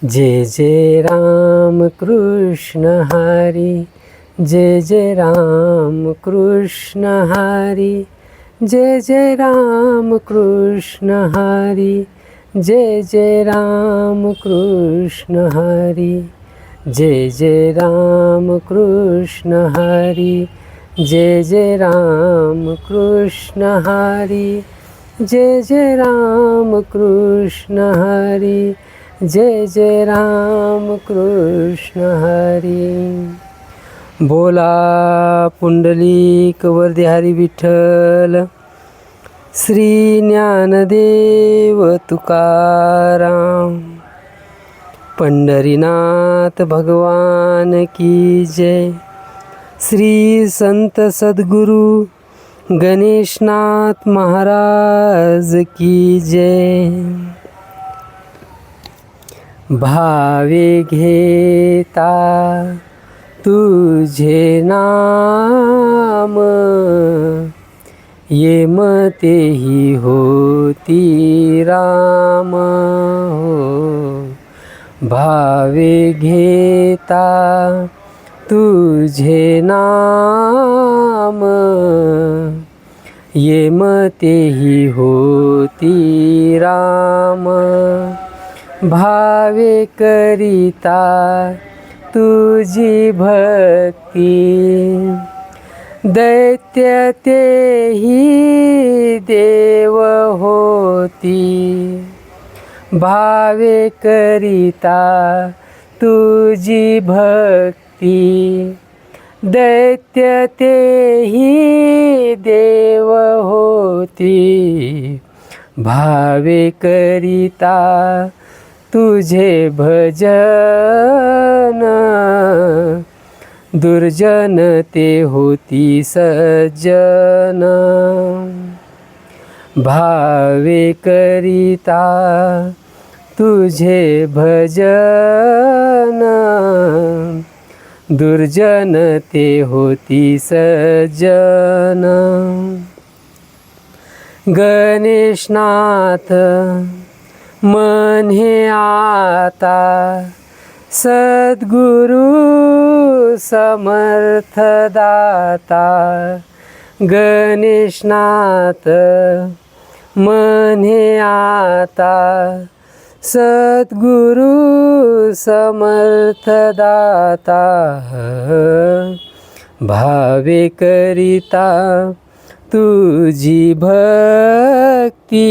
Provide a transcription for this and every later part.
जय जय राम कृष्ण हरी, जय जय राम कृष्ण हरी, जय जय राम कृष्ण हरी, जय जय राम कृष्ण हरी, जय जय राम कृष्ण हरी, जय जय राम कृष्ण हरी, जय जय राम कृष्ण हरी, जय जय राम कृष्ण हरी. बोला पुंडलिक वरदे हरी विठ्ठल, श्री ज्ञानदेव तुकाराम, पंढरीनाथ भगवान की जय. श्री संत सद्गुरु गणेशनाथ महाराज की जय. भावे घेता तुझे नाम, ये मतेही होती राम. भावे घेता तुझे नाम, ये मतेही होती राम. भावे करिता तुझी भक्ती, दैत्य तेही देव होती. भावे करिता तुझी भक्ती, दैत्य तेही देव होती. भावे करिता तुझे भजन, दुर्जन ते होती सज्जन. भावे करिता तुझे भजन, दुर्जन ते होती सज्जन. गणेशनाथ म्हणे आता, सद्गुरु समर्थ दाता. गणेशनाथ म्हणे आता, सद्गुरु समर्थ दाता. भावे करिता तुझी भक्ती,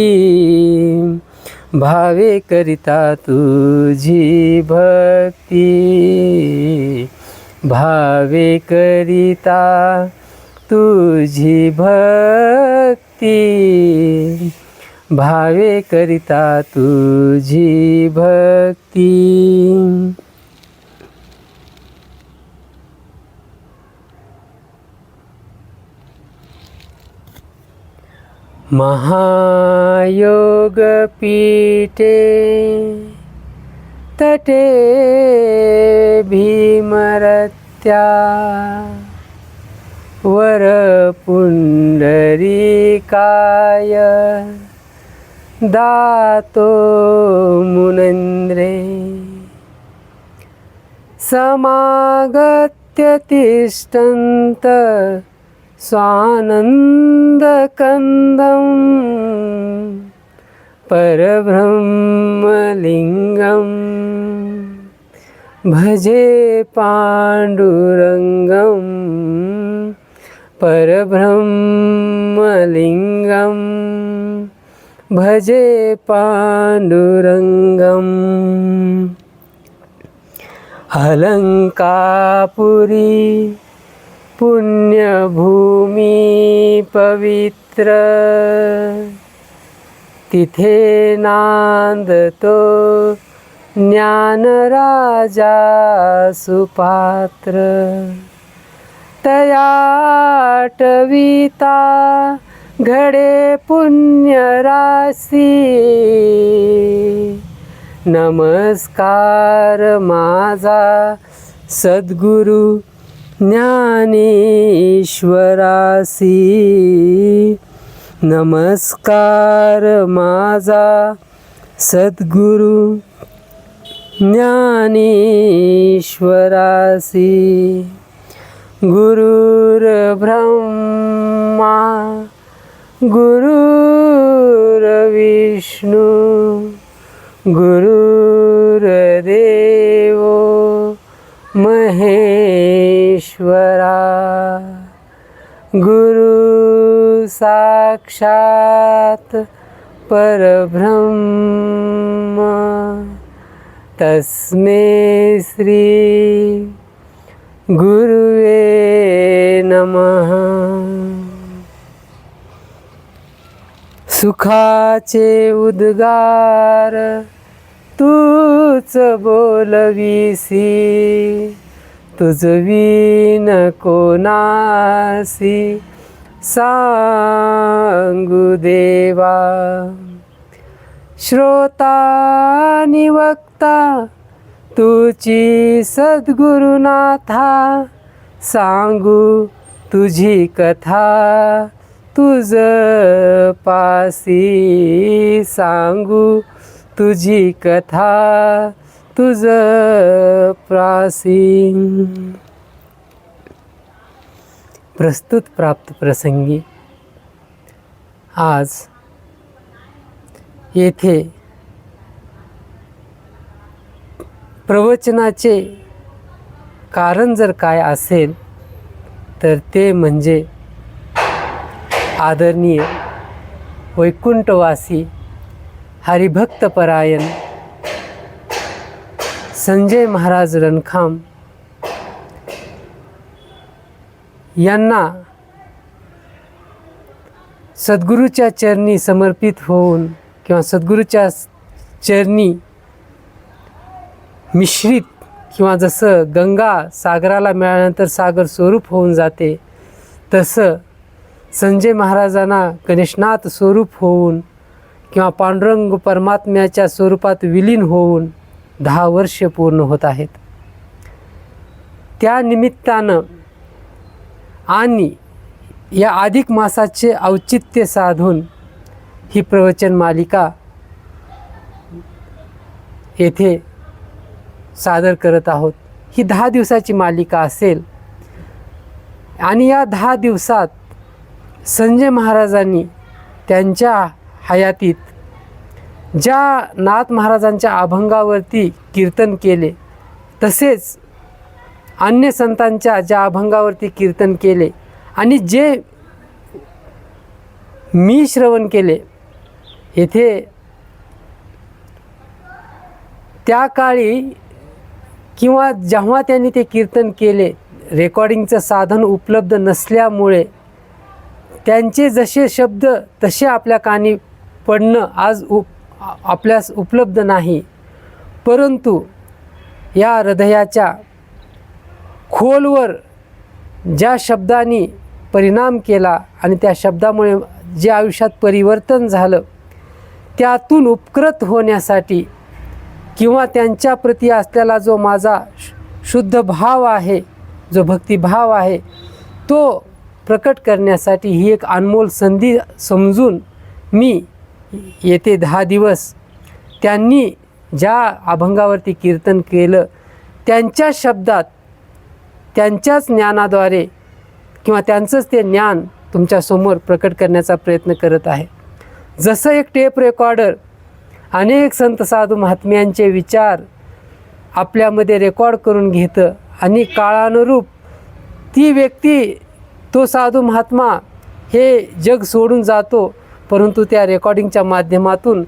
भावे करिता तुझी भक्ती. भावे करिता तुझी भक्ती, भावे करिता तुझी भक्ती. महायोग पीठे तटे भीमरत्या, वर पुंडरीकाय दातो मुनेंद्रे. समागत्य तिष्ठन्त स्वानन्दकन्दं, परब्रह्मलिङ्गं भजे पाण्डुरङ्गं. परब्रह्मलिङ्गं भजे पाण्डुरङ्गम्. अलंकापुरी पुण्यभूमी पवित्र, तिथे नांदतो ज्ञानराजा सुपात्र. तयाटविता घडे पुण्यराशी, नमस्कार माझा सद्गुरु ज्ञानेश्वरासी. नमस्कार माझा सद्गुरु ज्ञानेश्वरासी गुरुर्ब्रह्मा गुरुर्विष्णू गुरुर्देव महेश्वरा गुरु साक्षात परब्रह्म तस्मै श्री गुरुवे नमः. सुखाचे उद्गार तूच बोलविसी, तुझविन कोणासी सांगू देवा. श्रोता आणि वक्ता तुझी सद्गुरुनाथा, सांगू तुझी कथा तुझ पासी. सांगू तुझी कथा तुझ प्रासी. प्रस्तुत प्राप्त प्रसंगी आज येथे प्रवचनाचे कारण जर काय असेल तर ते म्हणजे आदरणीय वैकुंठवासी हरिभक्तपरायण संजय महाराज रणखाम यांना सद्गुरूच्या चरणी समर्पित होऊन किंवा सद्गुरूच्या चरणी मिश्रित किंवा जसं गंगा सागराला मिळाल्यानंतर सागर स्वरूप होऊन जाते तसं संजय महाराजांना गणेशनाथ स्वरूप होऊन किंवा पांडुरंग परमात्म्याच्या स्वरूपात विलीन होऊन 10 वर्षे पूर्ण होत आहेत. त्या निमित्तानं आणि या अधिक मासाचे औचित्य साधून ही प्रवचन मालिका येथे सादर करत आहोत. ही 10 दिवसाची मालिका असेल आणि या 10 दिवसात संजय महाराजांनी त्यांच्या हयातीत ज्या नाथ महाराजांच्या अभंगावरती कीर्तन केले, तसेच अन्य संतांच्या ज्या अभंगावरती कीर्तन केले आणि जे मी श्रवण केले, येथे त्या काळी किंवा जेव्हा त्यांनी ते कीर्तन केले रेकॉर्डिंगचं साधन उपलब्ध नसल्यामुळे त्यांचे जसे शब्द तसे आपल्या कानी पडणं आज आपल्यास उपलब्ध नाही. परंतु या हृदयाच्या खोलवर ज्या शब्दांनी परिणाम केला आणि त्या शब्दामुळे जे आयुष्यात परिवर्तन झालं, त्यातून उपकृत होण्यासाठी किंवा त्यांच्याप्रती असलेला जो माझा शुद्ध भाव आहे, जो भक्तिभाव आहे, तो प्रकट करण्यासाठी ही एक अनमोल संधी समजून मी येथे 10 दिवस त्यांनी ज्या अभंगावरती कीर्तन केलं त्यांच्या शब्दात, त्यांच्याच ज्ञानाद्वारे किंवा त्यांचंच ते ज्ञान तुमच्यासमोर प्रकट करण्याचा प्रयत्न करत आहे. जसं एक टेप रेकॉर्डर अनेक संत साधू महात्म्यांचे विचार आपल्यामध्ये रेकॉर्ड करून घेतं आणि काळानुरूप ती व्यक्ती, तो साधू महात्मा हे जग सोडून जातो, परंतु त्या रेकॉर्डिंगच्या माध्यमातून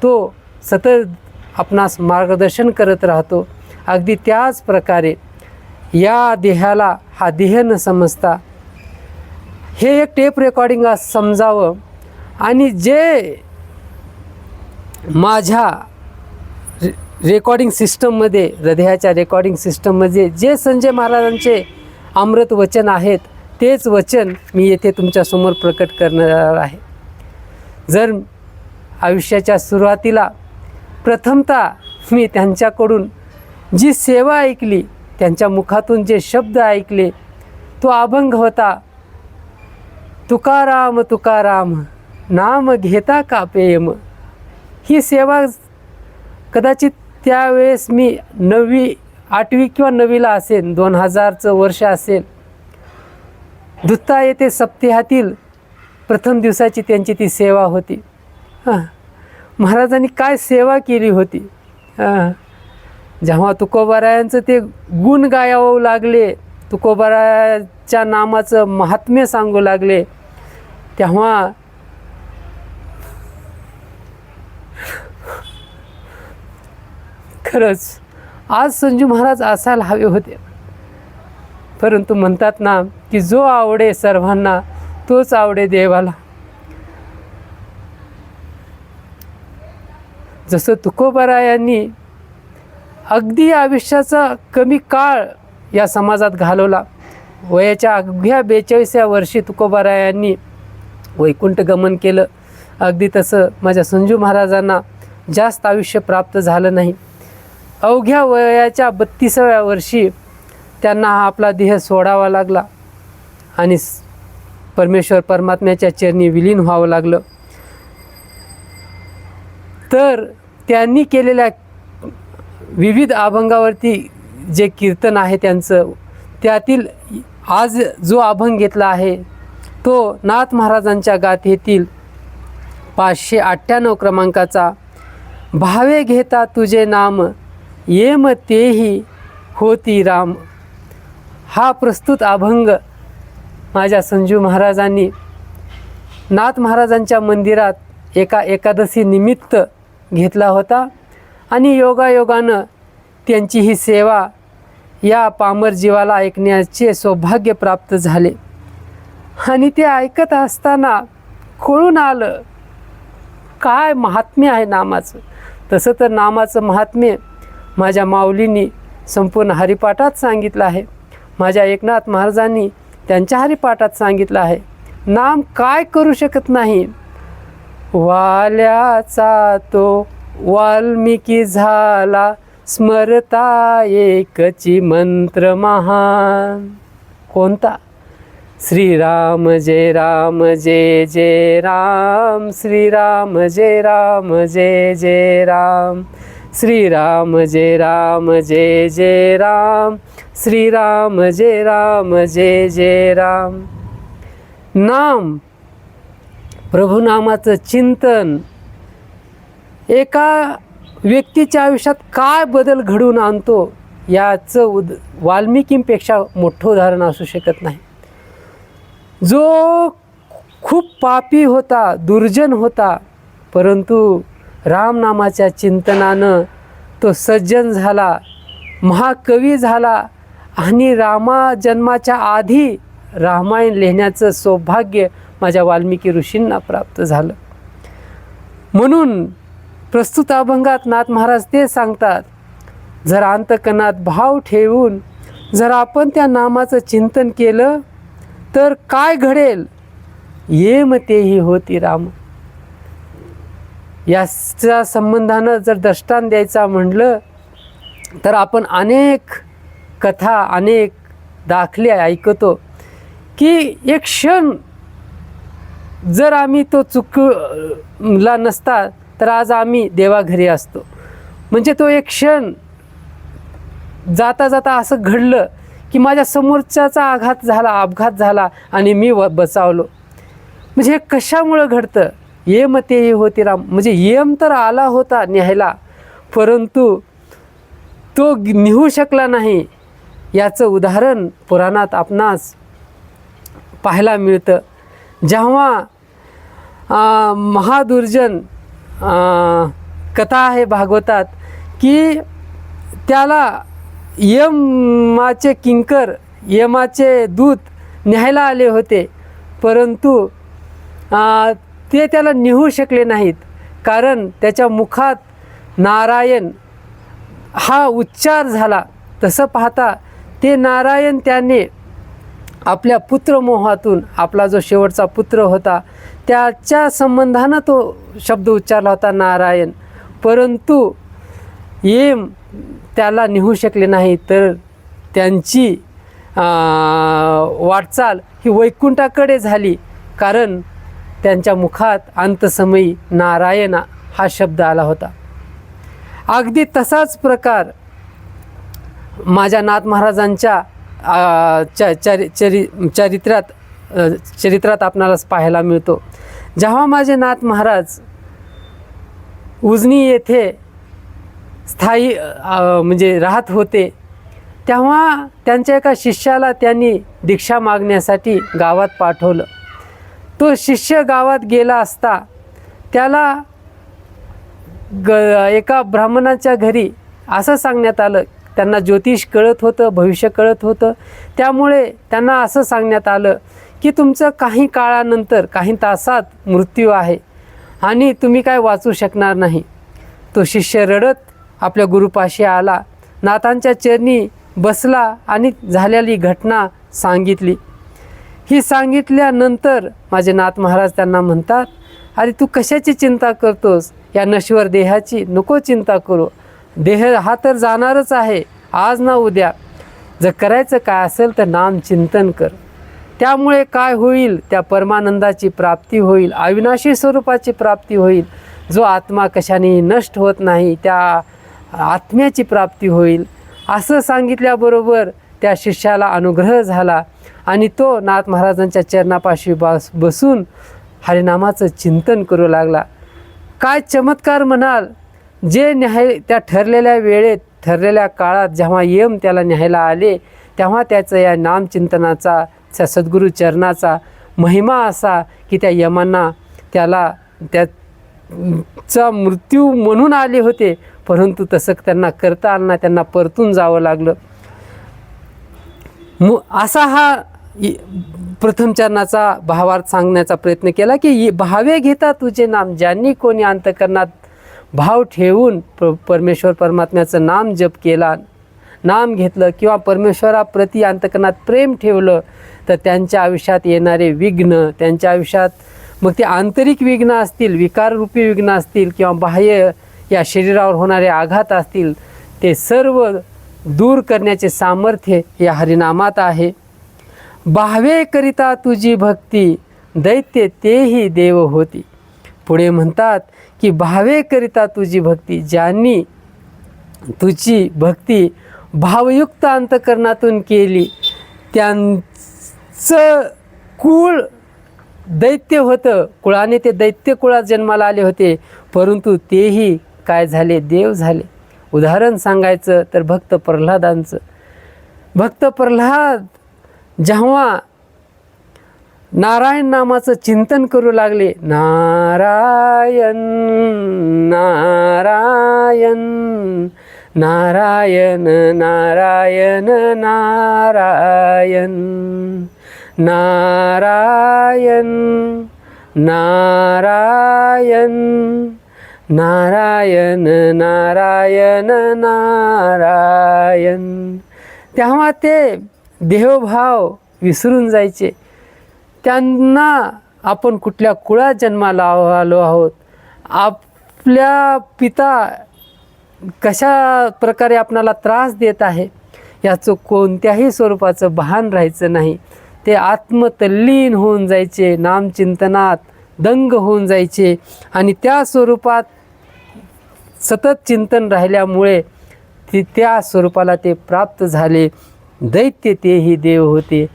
तो सतत आपणास मार्गदर्शन करत राहतो. अगदी त्याच प्रकारे या देहाला हा देह न समजता हे एक टेप रेकॉर्डिंग समजावं आणि जे माझ्या रेकॉर्डिंग सिस्टममध्ये, हृदयाच्या रेकॉर्डिंग सिस्टममध्ये जे संजय महाराजांचे अमृत वचन आहेत तेच वचन मी येथे तुमच्यासमोर प्रकट करणार आहे. जर आयुष्याच्या सुरुवातीला प्रथमतः मी त्यांच्याकडून जी सेवा ऐकली, त्यांच्या मुखातून जे शब्द ऐकले, तो अभंग होता, तुकाराम तुकाराम नाम घेता का प्रेम. ही सेवा कदाचित त्यावेळेस मी 8वी किंवा 9वीला असेल, 2000चं वर्ष असेल. दुत्ता येथे सप्ताहातील प्रथम दिवसाची त्यांची ती सेवा होती. महाराजांनी काय सेवा केली होती. जेव्हा तुकोबारायांचं ते गुण गायवू लागले, तुकोबाराच्या नामाचं महात्म्य सांगू लागले, तेव्हा खरंच आज संजू महाराज असायला हवे होते. परंतु म्हणतात ना की जो आवडे सर्वांना तोच आवडे देवाला. जसं तुकोबारायांनी अगदी आयुष्याचा कमी काळ या समाजात घालवला. वयाच्या अवघ्या 42व्या वर्षी तुकोबारायांनी वैकुंठ गमन केलं. अगदी तसं माझ्या संजू महाराजांना जास्त आयुष्य प्राप्त झालं नाही. अवघ्या वयाच्या 32व्या वर्षी त्यांना हा आपला देह सोडावा लागला आणि परमेश्वर परमात्म्याच्या चरणी विलीन व्हावं लागलं. तर त्यांनी केलेल्या विविध अभंगावरती जे कीर्तन आहे त्यांचं, त्यातील आज जो अभंग घेतला आहे तो नाथ महाराजांच्या गाथेतील 598 क्रमांकाचा भावे घेता तुझे नाम येम तेही होती राम. हा प्रस्तुत अभंग माझ्या संजू महाराजांनी नाथ महाराजांच्या मंदिरात एका एकादशी निमित्त घेतला होता आणि योगायोगानं त्यांची ही सेवा या पामर जीवाला ऐकण्याचे सौभाग्य प्राप्त झाले. आणि ते ऐकत असताना कळून आलं काय महात्म्य आहे नामाचं. तसं तर नामाचं महात्म्य माझ्या माऊलींनी संपूर्ण हरिपाठात सांगितलं आहे. माझ्या एकनाथ महाराजांनी त्यांच्या हरिपाठात सांगितलं आहे. नाम काय करू शकत नाही. वाल्याचा तो वाल्मिकी झाला स्मरता एकची मंत्र महान. कोणता? श्रीराम जय राम जय जय राम, श्रीराम जय राम जय जय राम, श्रीराम जय राम जय जय राम, श्रीराम जय राम जय जय राम. नाम, प्रभुनामाचं चिंतन एका व्यक्तीच्या आयुष्यात काय बदल घडवून आणतो याचं वाल्मिकींपेक्षा मोठं उदाहरण असू शकत नाही. जो खूप पापी होता, दुर्जन होता, परंतु रामनामाच्या चिंतनानं तो सज्जन झाला, महाकवी झाला आणि जन्माच्या आधी रामायण लिहिण्याचं सौभाग्य माझ्या वाल्मिकी ऋषींना प्राप्त झालं. म्हणून प्रस्तुत अभंगात नाथ महाराज ते सांगतात, जर अंतकरणात भाव ठेवून जर आपण त्या नामाचं चिंतन केलं तर काय घडेल. येम तेही होती राम. याच्या संबंधानं जर दृष्टांत द्यायचा म्हटलं तर आपण अनेक कथा, अनेक दाखले ऐकतो की एक क्षण जर आम्ही तो चुकला नसता तर आज आम्ही देवाघरी असतो. म्हणजे तो एक क्षण जाता जाता असं घडलं की माझ्या समोरच्याचा अपघात झाला आणि मी बचावलो. म्हणजे हे कशामुळं घडतं. येम तेही होती राम. म्हणजे येम तर आला होता न्यायला, परंतु तो निघू शकला नाही. याचं उदाहरण पुराणात आपणास पाहायला मिळतं. जेव्हा महादुर्जन कथा आहे भागवतात की त्याला यमाचे किंकर, यमाचे दूत न्यायला आले होते, परंतु ते त्याला निघू शकले नाहीत. कारण त्याच्या मुखात नारायण हा उच्चार झाला. तसं पाहता ते नारायण त्याने आपल्या पुत्रमोहातून, आपला जो शेवटचा पुत्र होता त्याच्या संबंधानं तो शब्द उच्चारला होता नारायण, परंतु येम त्याला निघू शकले नाही. तर त्यांची वाटचाल ही वैकुंठाकडे झाली, कारण त्यांच्या मुखात अंतसमयी नारायण हा शब्द आला होता. अगदी तसाच प्रकार माझ्या नाथ महाराजांच्या चरित्रात आपणाला पाहायला मिळतो. जेव्हा माझे नाथ महाराज उजनी येथे स्थायी म्हणजे राहत होते, तेव्हा त्यांच्या एका शिष्याला त्यांनी दीक्षा मागण्यासाठी गावात पाठवलं. तो शिष्य गावात गेला असता त्याला एका ब्राह्मणाच्या घरी असं सांगण्यात आलं, त्यांना ज्योतिष कळत होतं, भविष्य कळत होतं, त्यामुळे त्यांना असं सांगण्यात आलं की तुमचं काही काळानंतर, काही तासात मृत्यू आहे आणि तुम्ही काय वाचू शकणार नाही. तो शिष्य रडत आपल्या गुरुपाशी आला, नाथांच्या चरणी बसला आणि झालेली घटना सांगितली. ही सांगितल्यानंतर माझे नाथ महाराज त्यांना म्हणतात, अरे तू कशाची चिंता करतोस, या नश्वर देहाची नको चिंता करू. देह हा तर जाणारच आहे, आज ना उद्या. जर करायचं काय असेल तर नाम चिंतन कर. त्यामुळे काय होईल, त्या परमानंदाची प्राप्ती होईल, अविनाशी स्वरूपाची प्राप्ती होईल. जो आत्मा कशाने नष्ट होत नाही त्या आत्म्याची प्राप्ती होईल. असं सांगितल्याबरोबर त्या शिष्याला अनुग्रह झाला आणि तो नाथ महाराजांच्या चरणापाशी बसून हरिनामाचं चिंतन करू लागला. काय चमत्कार म्हणाल, जे त्या ठरलेल्या वेळेत, ठरलेल्या काळात जेव्हा यम त्याला न्यायला आले, तेव्हा त्याचं या नामचिंतनाचा, त्या सद्गुरू चरणाचा महिमा असा की त्या यमांना त्याचा मृत्यू म्हणून आले होते, परंतु तसं त्यांना करता आलं नाही, त्यांना परतून जावं लागलं. असा हा प्रथम चरणाचा भावार्थ सांगण्याचा प्रयत्न केला की भावे घेता तुझे नाम, ज्यांनी कोणी अंतकरणात भाव ठेवून परमेश्वर परमात्म्याचं नाम जप केला, नाम घेतलं किंवा परमेश्वराप्रती अंतकरणात प्रेम ठेवलं, तर त्यांच्या आयुष्यात येणारे विघ्न, त्यांच्या आयुष्यात मग ते आंतरिक विघ्न असतील, विकाररूपी विघ्न असतील किंवा बाह्य या शरीरावर होणारे आघात असतील, ते सर्व दूर करण्याचे सामर्थ्य या हरिनामात आहे. भावे करिता तुझी भक्ती, दैत्य तेही देव होती. पुढे म्हणतात की भावे करिता तुझी भक्ती, ज्यांनी तुझी भक्ती भावयुक्त अंतकरणातून केली, त्यांचं कुळ दैत्य होतं, कुळाने ते दैत्य कुळात जन्माला आले होते, परंतु तेही काय झाले, देव झाले. उदाहरण सांगायचं तर भक्त प्रल्हादांचं. भक्त प्रल्हाद जेव्हा नारायण नामाचं चिंतन करू लागले, नारायण नारायण नारायण नारायण नारायण नारायण नारायण नारायण नारायण नारायण, तेव्हा ते देहभाव विसरून जायचे. त्यांना आपण कुठल्या कुळात जन्माला आलो आहोत, आपल्या पिता कशा प्रकारे आपणाला त्रास देत आहे, याचं कोणत्याही स्वरूपाचं भान राहायचं नाही. ते आत्मतल्लीन होऊन जायचे, नामचिंतनात दंग होऊन जायचे आणि त्या स्वरूपात सतत चिंतन राहिल्यामुळे त्या स्वरूपाला ते प्राप्त झाले. दैत्य तेही देव होते.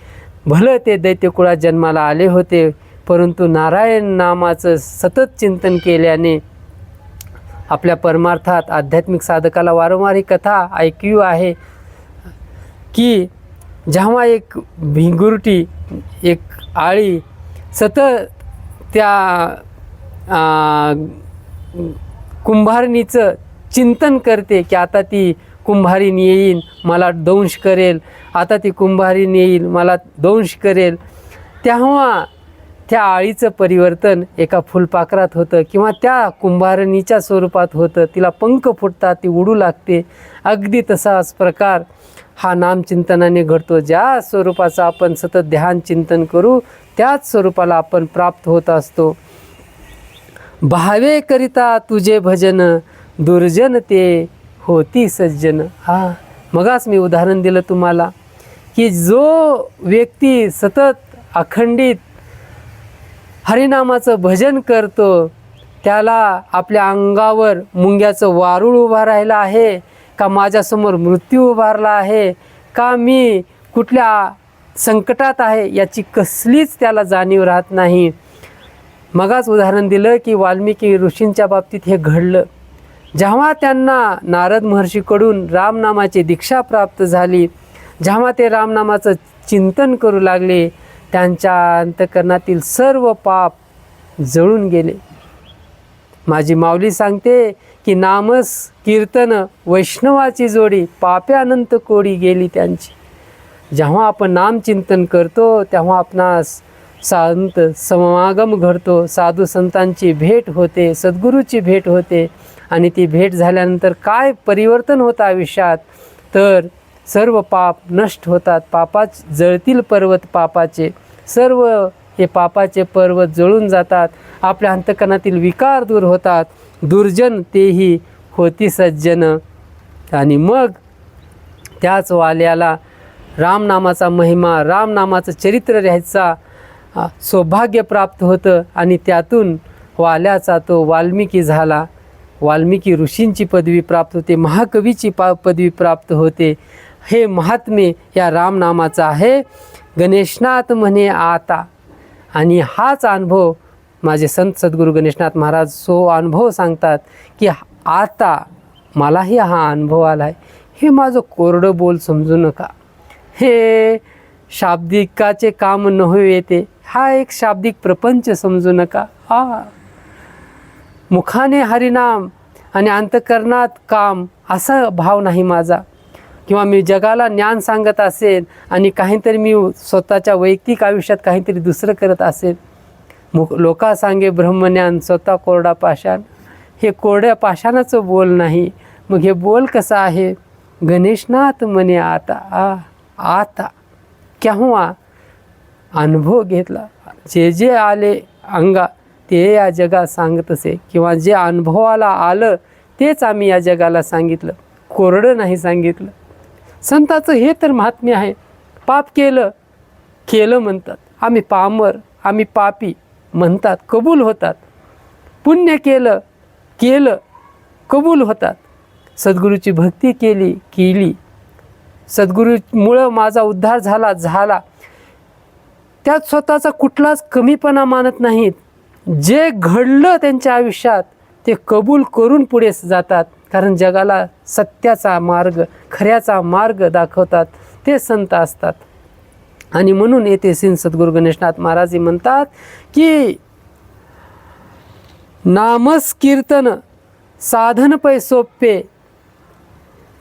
भलं ते दैत्यकुळात जन्माला आले होते, परंतु नारायण नामाचं सतत चिंतन केल्याने आपल्या परमार्थात आध्यात्मिक साधकाला वारंवार ही कथा ऐकू आहे की जेव्हा एक भिंगुरटी, एक आळी सतत त्या कुंभारणीचं चिंतन करते की आता ती कुंभारीण येईल, मला दंश करेल, आता ती कुंभारीण येईल, मला दंश करेल, तेव्हा त्या आळीचं परिवर्तन एका फुलपाखरात होतं किंवा त्या कुंभारणीच्या स्वरूपात होतं. तिला पंख फुटतात, ती उडू लागते. अगदी तसाच प्रकार हा नामचिंतनाने घडतो. ज्या स्वरूपाचं आपण सतत ध्यान चिंतन करू त्याच स्वरूपाला आपण प्राप्त होत असतो. भावे करिता तुझे भजन, दुर्जन ते होती सज्जन. मगाच मी उदाहरण दिलं तुम्हाला की जो व्यक्ती सतत अखंडित हरिनामाचं भजन करतो त्याला आपल्या अंगावर मुंग्याचं वारूळ उभा राहिलं आहे का, माझ्यासमोर मृत्यू उभारला आहे का, मी कुठल्या संकटात आहे याची कसलीच त्याला जाणीव राहत नाही. मगाच उदाहरण दिलं की वाल्मिकी ऋषींच्या बाबतीत हे घडलं. जेव्हा त्यांना नारद महर्षीकडून रामनामाची दीक्षा प्राप्त झाली, जेव्हा ते रामनामाचं चिंतन करू लागले, त्यांच्या अंतःकरणातील सर्व पाप जळून गेले. माझी माऊली सांगते की नामस कीर्तन वैष्णवाची जोडी, पापे अनंत कोडी गेली त्यांची. जेव्हा आपण नामचिंतन करतो तेव्हा आपणास संत समागम घडतो, साधू संतांची भेट होते, सद्गुरूची भेट होते. आणि ती भेट झाल्यानंतर काय परिवर्तन होतं आयुष्यात, तर सर्व पाप नष्ट होतात. जळतील पर्वत पापाचे, सर्व हे पापाचे पर्वत जळून जातात. आपल्या अंतःकरणातील विकार दूर होतात. दुर्जन तेही होती सज्जन. आणि मग त्याच वाल्याला रामनामाचा महिमा, रामनामाचं चरित्र लिहायचा सौभाग्य प्राप्त होतं. आणि त्यातून वाल्याचा तो वाल्मिकी झाला. वाल्मिकी ऋषींची पदवी प्राप्त होते, महाकवीची पदवी प्राप्त होते. हे महात्म्य या रामनामाचा आहे. गणेशनाथ म्हणे आता. आणि हाच अनुभव माझे संत सद्गुरू गणेशनाथ महाराज अनुभव सांगतात की आता मलाही हा अनुभव आला आहे. हे माझं कोरडं बोल समजू नका, हे शाब्दिकाचे काम नव्हे, येते हा एक शाब्दिक प्रपंच समजू नका. मुखाने हरिनाम आणि अंतःकरणात काम असा भाव नाही माझा. किंवा मी जगाला ज्ञान सांगत असेल आणि काहीतरी मी स्वतःच्या वैयक्तिक आयुष्यात काहीतरी दुसरं करत असेल. लोका सांगे ब्रह्मज्ञान, स्वतः कोरडा पाषाण. हे कोरड्या पाषाणाचं बोल नाही. मग हे बोल कसं आहे? गणेशनाथ म्हणे आता. आता केव्हा अनुभव घेतला, जे जे आले अंगा ते या जगात सांगत असे, किंवा जे अनुभवाला आलं तेच आम्ही या जगाला सांगितलं, कोरडं नाही सांगितलं. संताचं हे तर महात्म्य आहे. पाप केलं म्हणतात, आम्ही पामर, आम्ही पापी म्हणतात, कबूल होतात. पुण्य केलं कबूल होतात. सद्गुरूची भक्ती केली, सद्गुरूमुळं माझा उद्धार झाला. त्यात स्वतःचा कुठलाच कमीपणा मानत नाहीत. जे घडलं त्यांच्या आयुष्यात ते कबूल करून पुढे जातात. कारण जगाला सत्याचा मार्ग, खऱ्याचा मार्ग दाखवतात ते संत असतात. आणि म्हणून येथे श्री सद्गुरू गणेशनाथ महाराज म्हणतात की नामस कीर्तन साधन पै सोपे,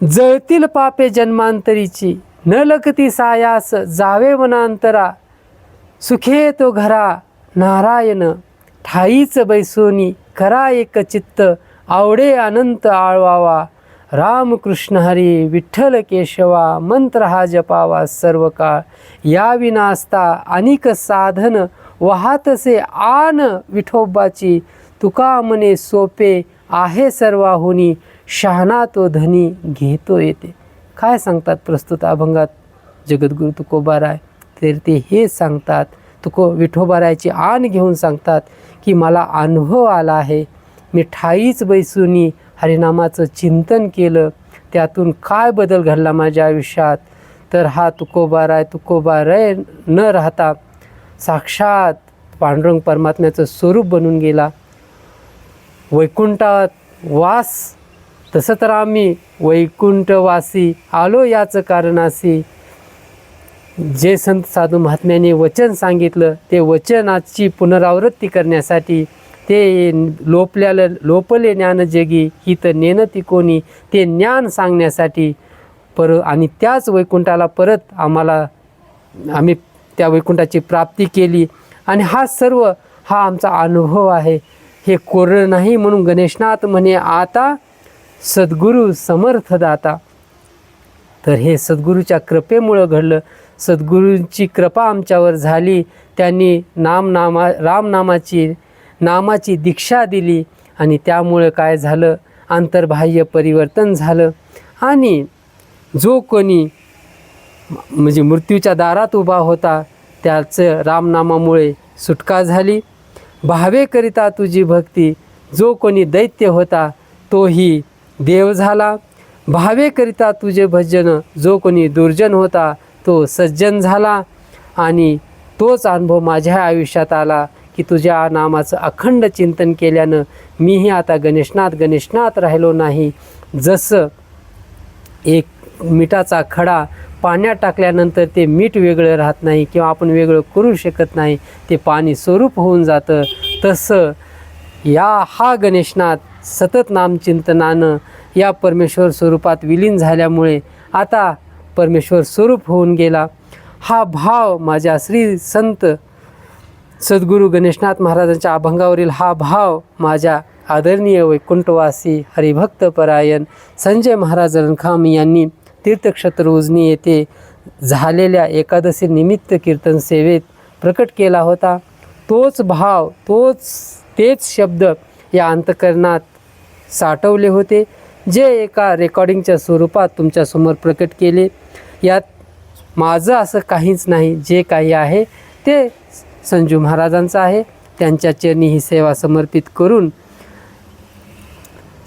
जळतील पापे जन्मांतरीची, न लकती सायास जावे वनांतरा, सुखे तो घरा नारायण, ठाईच बैसोनी करा एक चित्त, आवडे अनंत आळवावा, रामकृष्ण हरी विठ्ठल केशवा, मंत्र हा जपावा सर्व काळ, या विनास्ता अनिक साधन वाहतसे आन विठोबाची, तुका मने सोपे आहे सर्वाहुनी, शहाणा तो धनी घेतो येते. काय सांगतात प्रस्तुत अभंगात जगद्गुरु तुकोबाराय? तर ते हे सांगतात, विठोबारायची आण घेऊन सांगतात की मला अनुभव आला आहे. मी ठाईच बैसूनी हरिनामाचं चिंतन केलं, त्यातून काय बदल घडला माझ्या आयुष्यात. तर हा तुकोबाराय न राहता साक्षात पांडुरंग परमात्म्याचं स्वरूप बनून गेला. वैकुंठात वास, तसं तर आम्ही वैकुंठवासी आलो याचं कारणासी. जे संत साधू महात्म्याने वचन सांगितलं ते वचनाची पुनरावृत्ती करण्यासाठी, ते लोपले ज्ञान जगी हित नेनती कोणी, ते ज्ञान सांगण्यासाठी आणि त्याच वैकुंठाला परत आम्ही त्या वैकुंठाची प्राप्ती केली. आणि हा आमचा अनुभव आहे. हे कोरडं नाही. म्हणून गणेशनाथ म्हणे आता सद्गुरू समर्थ दाता. तर हे सद्गुरूच्या कृपेमुळं घडलं. सद्गुरूंची कृपा आमच्यावर झाली. त्यांनी नामाची दीक्षा दिली आणि त्यामुळं काय झालं, अंतर्बाह्य परिवर्तन झालं. आणि जो कोणी म्हणजे मृत्यूच्या दारात उभा होता त्याचं रामनामामुळे सुटका झाली. भावे करिता तुझी भक्ती, जो कोणी दैत्य होता तोही देव झाला. भावेकरिता तुझे भजन, जो कोणी दुर्जन होता तो सज्जन झाला. आणि तोच अनुभव माझ्या आयुष्यात आला की तुझ्या नामाचं अखंड चिंतन केल्यानं मीही आता गणेशनाथ राहिलो नाही. जसं एक मिठाचा खडा पाण्यात टाकल्यानंतर ते मीठ वेगळं राहत नाही किंवा आपण वेगळं करू शकत नाही, ते पाणी स्वरूप होऊन जातं. तसं हा गणेशनाथ सतत नामचिंतनानं या परमेश्वर स्वरूपात विलीन झाल्यामुळे आता परमेश्वर स्वरूप होऊन गेला. हा भाव माझ्या श्री संत सद्गुरू गणेशनाथ महाराजांच्या अभंगावरील हा भाव माझ्या आदरणीय वैकुंठवासी हरिभक्तपरायण संजय महाराज रणखाम यांनी तीर्थक्षेत्र उजनी येथे झालेल्या एकादशी निमित्त कीर्तन सेवेत प्रकट केला होता. तोच भाव तेच शब्द या अंतःकरणात साठवले होते, जे एका रेकॉर्डिंगच्या स्वरूपात तुमच्यासमोर प्रकट केले. यात माझं असं काहीच नाही, जे काही आहे ते संजू महाराजांचं आहे. त्यांच्या चरणी ही सेवा समर्पित करून,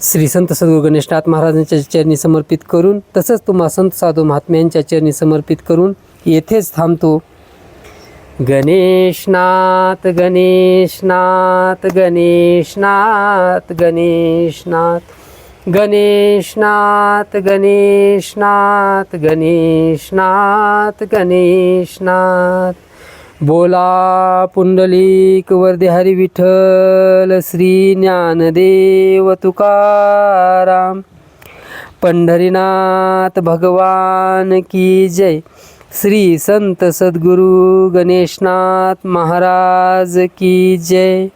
श्री संत सद्गुरू गणेशनाथ महाराजांच्या चरणी समर्पित करून, तसंच तुम्हा संत साधू महात्म्यांच्या चरणी समर्पित करून येथेच थांबतो. गणेशनाथ गणेशनाथ गणेशनाथ गणेशनाथ गणेशनाथ गणेशनाथ गणेशनाथ गणेशनाथ. बोला पुंडलिक वरदे हरी विठ्ठल श्री ज्ञानदेव तुकाराम. पंढरीनाथ भगवान की जय. श्री संत सद्गुरू गणेशनाथ महाराज की जय.